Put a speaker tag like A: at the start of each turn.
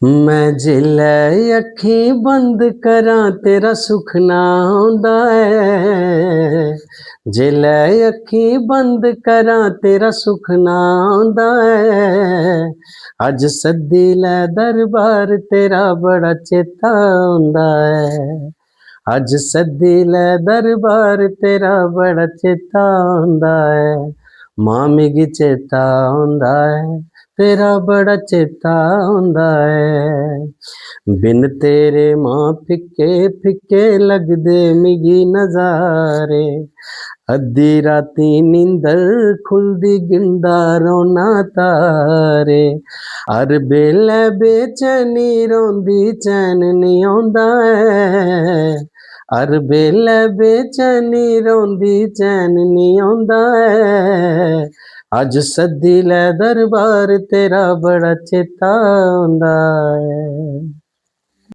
A: मैं जिले अखी बंद करा तेरा सुख ना आउंदा है। जिले अखी बंद करा तेरा सुख ना आउंदा है। अज सद्दी लै दरबार तेरा बड़ा चेता आउंदा है। अज सद्दी लै दरबार तेरा बड़ा चेता आउंदा है। मां मिगी चेता आउंदा है, तेरा बड़ा चेता आउंदा है। बिन तेरे मां फिक्के फिक्के लगदे मिगी नज़ारे। अद्धी राती नींदर खुलदी गिनदा रोना तारे। हर बेल्लै बेचैनी रोंदी चैन नी आउंदा है। हर बेल्लै बेचैनी रोंदी चैन नी आउंदा है। अज सद्दी लै दरबार तेरा बड़ा चेता आउंदा है।